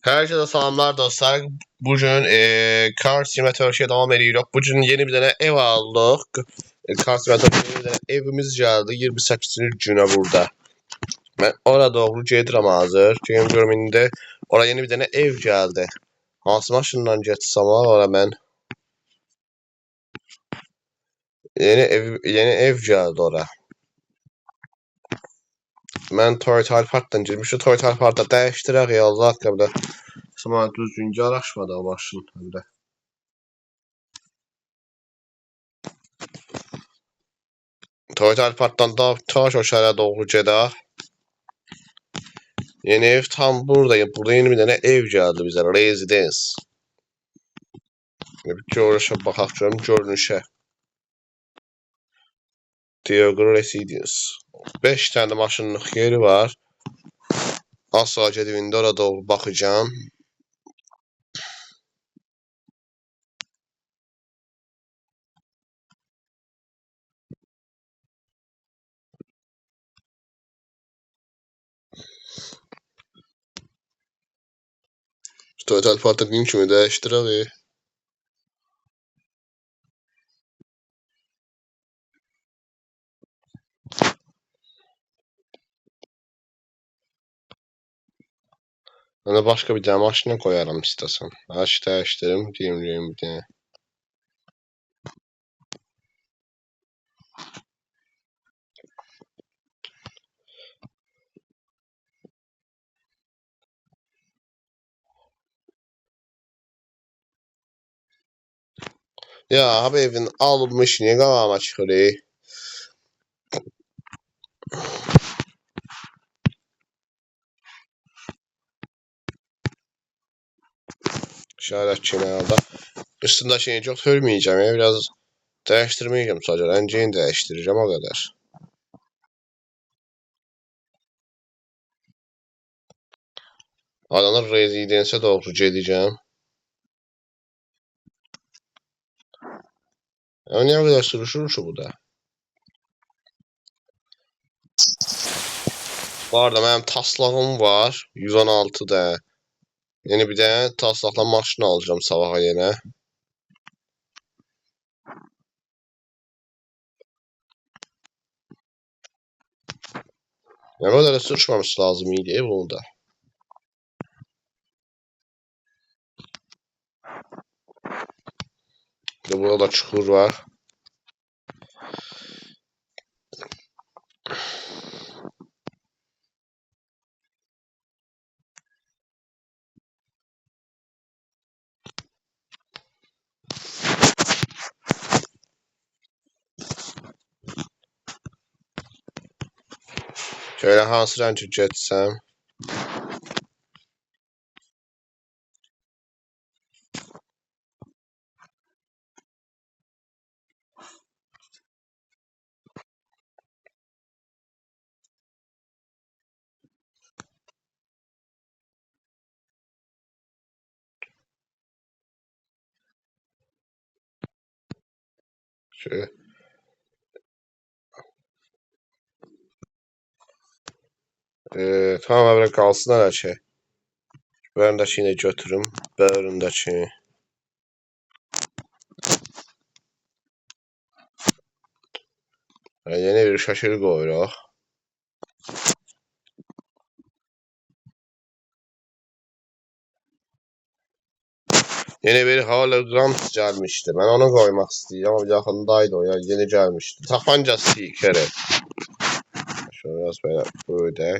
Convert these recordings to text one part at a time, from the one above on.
Herkese selamlar dostlar. Bugün Car Simulator'a devam ediyoruz. Bugün yeni bir tane ev aldık. Car Simulator'da yeni bir tane evimiz geldi. 28. günə burada. Ben oraya doğru gedirəm hazır. Game görümünde oraya yeni bir tane ev geldi. Hansı maşından geçsem oraya ben. Yeni ev geldi oraya. Ben Toyota Alphard'dan girmişim. Toyota Alphard'da dəyişdirək ya Allah qəblə. Sonra düzgün yaraşmadı o maşın hem de. Toyota Alphard'dan da taş o şəhərə doğru gedək. Yeni ev tam buradayım. Burada yeni bir tane ev geldi bize. Residence. Bir görüşe bakak diyorum. Görünüşe. Diego Residence. 5 tane maşınlık yeri var. Az sonra gedibində oraya doğru bakacağım. Total Part'ın kimi dəyişdirək. Ben de başka bir tane maşına koyarım istesem. Aç dəyişdirim. Diyeyim bir tane. Ya abi evin alınmış. Niye kavama çıxırıq? İşaret kenarda. Üstündekini çok hörmeyeceğim ya. Biraz değiştirmeyeceğim sadece. Rengini değiştireceğim o kadar. Adanın Residence'e doğru gedəcəm. Ya niye o kadar sürüşür şu bu da? Bu arada benim taslağım var. 116'da. Yeni bir tane taslakla maşın alacağım sabaha yine. Ya böyle de sürüşmemiş lazım iyi diye bunu da. Bir de burada çukur var. Şöyle hansı renk geçsem. Şöyle. Tamam böyle kalsın her şey. Ben de şimdi götürüm. Böyründeki. Yani yeni bir şaşırı koyuyoruz. Yeni bir hologram gelmişti. Ben onu koymak istiyorum ama yakındaydı o ya. Yeni gelmişti. Tapanca stikeri. Şöyle biraz böyle.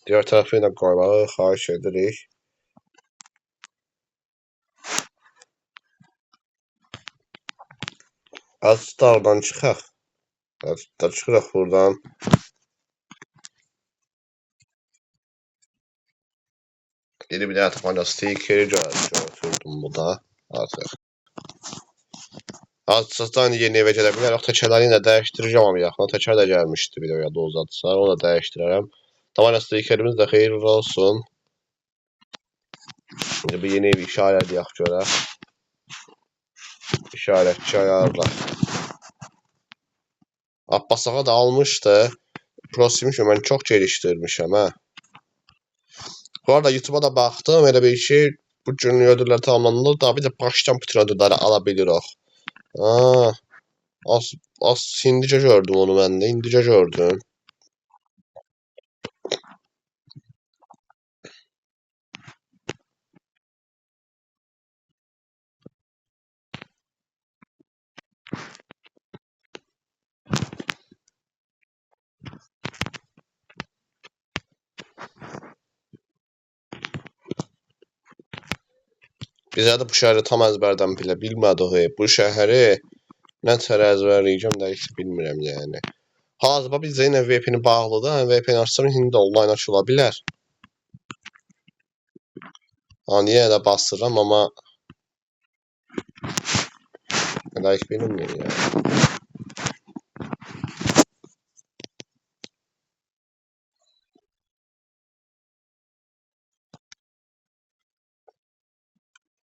Diğer tarafıyla koymağı xahiş edirik. Az da oradan çıxaq. Az da çıxırıq buradan. Yeni bir tane tapanca stikeri götürdüm bu da. Artıq. Azdan yeni evə gedə bilərək təkərləri ilə dəyişdirəcəm amma yaxına təkər də gəlmişdi videoya da uzatsa. Onu da dəyişdirərəm. Tapanca stikerimiz də xeyirli olsun. Şimdi bir yeni bir işaret yak görə. İşaretçi ayarla. Abbas ağa da almışdı. Prosimi mən çox gelişdirmişəm hə. Bu arada YouTube'a da baxdım, elə bir şey bu gün ödüllər tamamlanır da bir də başdan bütün ödülləri ala bilirik. Aa, az indicə gördüm onu mən də, indicə gördüm. Bizə də bu şəhəri tam əzbərdən bilmədik. Bu şəhəri nə tər əzbərləyəcəm də heç bilmirəm yəni. Hazırda bizdə yenə VPN bağlıdır. VPN açsam indi də online açıla bilər. Niyə də basıram amma heç bilmirəm yəni.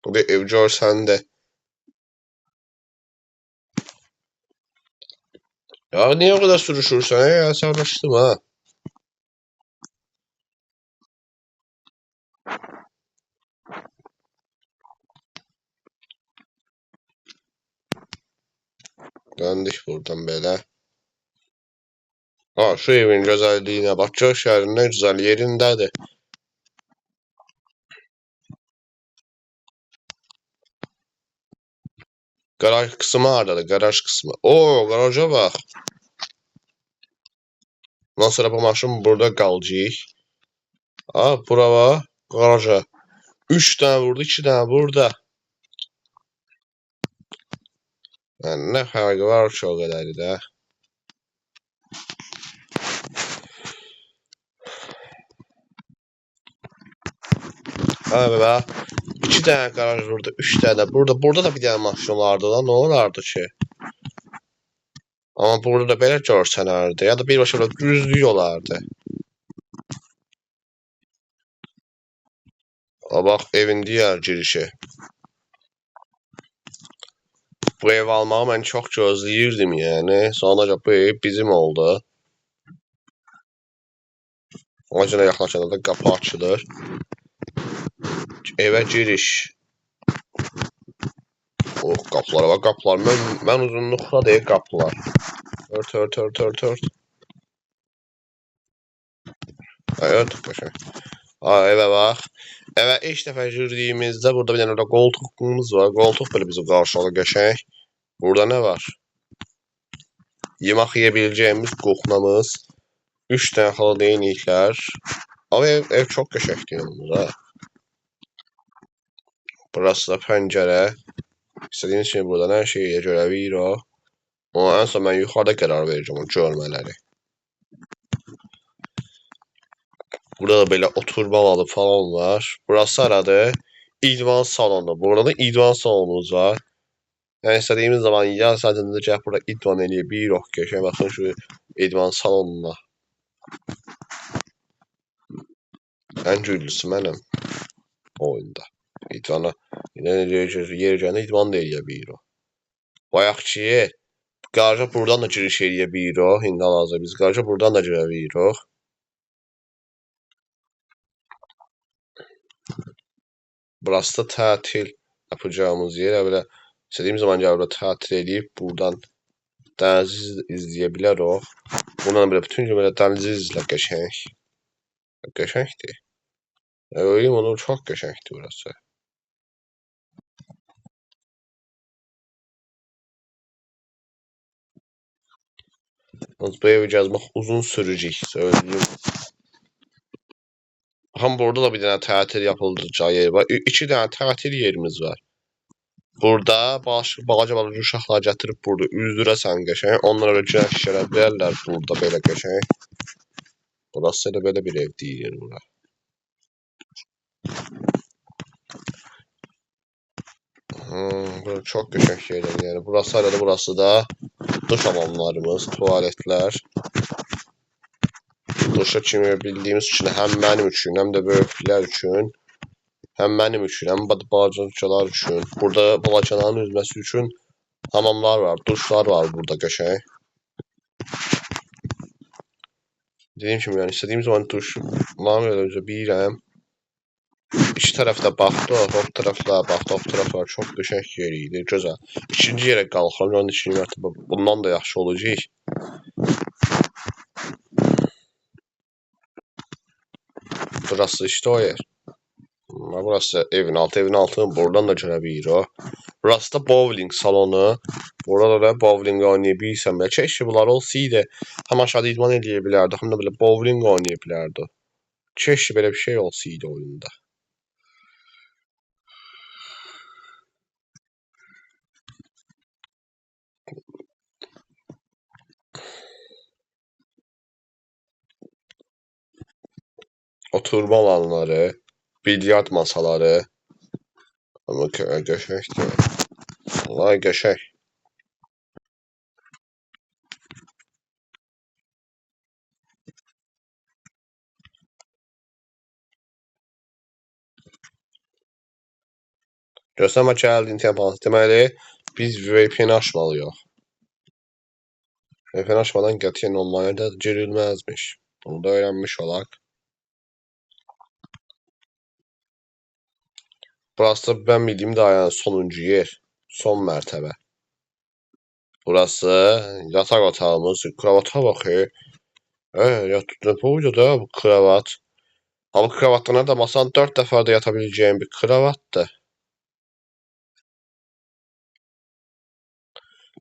Bu bir ev görsəndə. Ya niyə o qədər sürüşürsən? Ya sərləşdim ha. Döndük buradan belə. Şu evin gözəlliyinə bax. Gör şəhərin nə gözəl yerindədir. Garaj kısmı hardadır? Garaj kısmı. Oo, garaja bax. Ondan sonra bu maşın burada qalacaq. Bura bax. Garaja. 3 dənə vurdu, 2 dənə burada. Yəni nə fərqi var ki o qədəri də. Bax. 2 dənə garaj vurdu, 3 dənə burada. Burada da bir dənə maşın vardı lan. Nə olardı ki? Amma burada da belə görsənərdi. Ya da birbaşa burada düzlük olardı. Bax, evin digər girişi. Bu ev almağı mən çox gözləyirdim yəni. Sonra bu ev bizim oldu. Ona görə yaxlaşanda da qapı açılır. Evə giriş. Qapılara bax, qapılar. Mən uzunluqda deyil qapılar. Ört. Ört, qəşəng. Evə bax. Evə ilk dəfə girdiyimizdə burada bir dənə qoltuğumuz var. Qoltuq belə bizi qarşıladı qəşəng. Burada nə var? Yemək yeyə biləcəyimiz qoxmamız. 3 dənə xaladeynliklər. Ev çox qəşəngdir yanımda. Burası da pəncərə. İstədiyiniz kimi buradan hər şeyi görə bilirik. Amma ən son mən yuxarıda qərar verəcəm o görmələri. Burada da belə oturma alanı falan var. Burası haradır? İdman salonu. Burada da idman salonumuz var. Yəni istədiyimiz zaman ya sadəcə də gəlib burada idman eləyə bilirik ki, baxın şu idman salonuna. Ən güclüsü mənəm oyunda. İdmana yergəni idman da eləyə bilirik. Bayaq ki, garaja buradan da giriş eləyə bilirik. İndi hal-hazırda biz garaja buradan da girə bilirik. Burası da tətil yapacağımız yer. Belə istədiyim zaman gəlib burada tətil edib buradan dənizi izləyə bilərik. Bundan belə bütün gün belə dənizi izlə qəşəng. Qəşəngdir. Öyle onu çox qəşəngdir burası. Bu evi gəzmək uzun sürəcək, söyləyim. Burada da bir dənə tətil yapılacağı yer var. 2 dənə tətil yerimiz var. Burada balaca uşaqlar gətirib burada üzdürəsən qəşəng. Onlara güləş gələ bilərlər burada belə qəşəng. Burası da belə bir ev deyil bura. Bura çox qəşəng yerdir. Yəni burası da, burası da duş alanlarımız, tualetlər. Duşa kimi bildiyimiz üçün həm mənim üçün, həm də böyüklər üçün, həm mənim üçün, həm balacalar üçün. Burada balacaların üzməsi üçün hamamlar var, duşlar var burada qəşəng. Dediyim kimi, yəni istədiyim zaman duş, mən elə bilirəm. İki tərəfdə baxdıq, o tərəflə baxdıq, o tərəflər çox qəşəng yer idi, gözəl. İkinci yerə qalxıram, yəni ikinci mərtəbə bundan da yaxşı olacaq. Burası işte o yer. Burası evin altı. Evin altını buradan da görə bilirik. Burası da bowling salonu. Burada da bowling oynayabilirsən. Keşke bunlar olsaydı. Hem aşağıda idman edə bilərdik, hem de böyle bowling oynaya bilərdik. Keşke böyle bir şey olsaydı oyunda. Oturma alanları, bilyard masaları. Ama qəşəngdir. Vallahi qəşəng. Göstərmə gəldiyin tempanı. Deməli, biz VPN açmalıyıq. VPN açmadan qətiyyən online'da girilməzmiş. Bunu da öyrənmiş olaq. Burası da ben bildiğim daha yani sonuncu yer. Son mərtəbə. Burası yatak otağımız. Kravata bakıyor. Ne boyda da bu kravat. Ama kravatlarına da masanın 4 defa da yatabileceğim bir kravattı.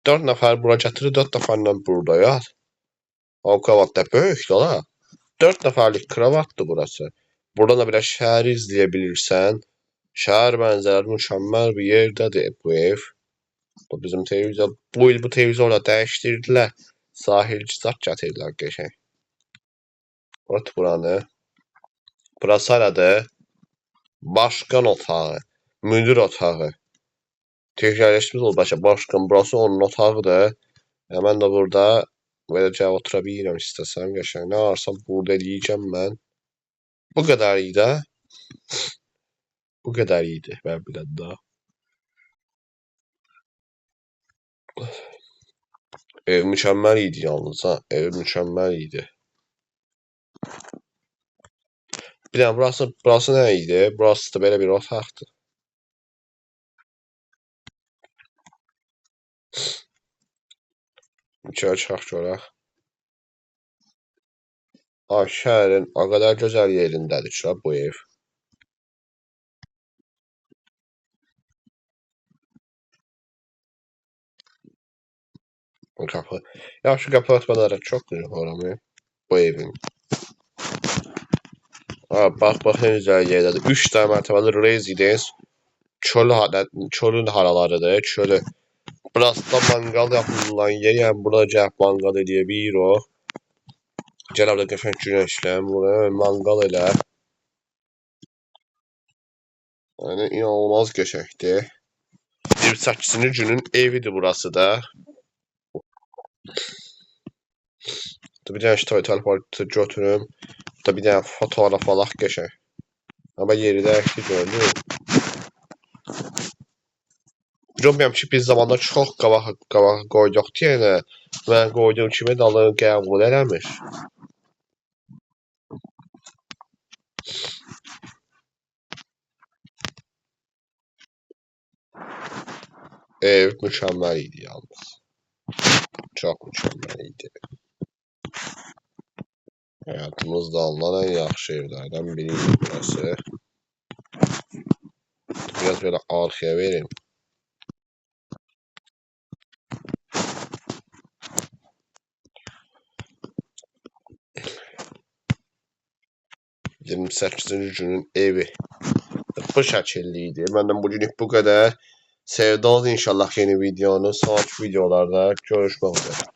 4 nəfər bura gətirir, 4 nəfərlə burada yat. O kravat da böyük la. 4 nəfərlik kravatdır burası. Buradan da biraz şəhəri izləyə Şəhər mənzərəli mükəmməl bir yerdədir bu ev. Bu bizim televizyon. Bu il bu televizyonu dəyişdirdilər. Sahilci zat gətirdilər qəşəng. Burası buranı. Burası hələdir. Başkan otağı. Müdür otağı. Təkərləşmiş ol başa. Başkan burası onun otağıdır. Mən də burada beləcə otura bilirəm istəsəm qəşəng. Nə varsam burada eləyəcəm mən. Bu qədər idi. Bu kadar iyiydi. Ben biraz daha. Ev mükemmel iyiydi yalnız ha. Ev mükemmel iyiydi. Bir de burası ne iyiydi? Burası da böyle bir otaqdı. İçeri çıxaq görək. Şəhərin o kadar gözəl yerindədir ki bu ev. Bu kapı. Ya şu kapı örtmələri çok güzel oramı. Bu evin. Bak ne güzel yerdedir. 3 tane mərtəbəli residence. Çölün haralarıdır. Çölü. Burası da mangal yapılan yer. Yani burada gəlib mangal edə bilirik. Gəl burada qəşəng güneşlən. Burada mangal elə. Yani inanılmaz qəşəngdir. 28-ci günün evidir burası da. Bir dənə total parti götürüm. Da bir dənə fotoğraf alaq qəşəng. Ama yeri dəyişdi gördüm. Bilmirəm ki biz zamanda çox qabaq qoyduq deyənə. Mən qoyduğum kimi dalı qəbul eləmiş. Ev mükemmel idi yalnız. Çok mükemmel idi. Hayatımızda alınan en yaxşı evlerden biriydi burası. Biraz böyle arkaya vereyim. ...28-ci günün evi. Bu şəkilliydi. Məndən bugünlük bu qədər. Sevdiniz inşallah yeni videonu. Sonraki videolarda görüşmək üzere.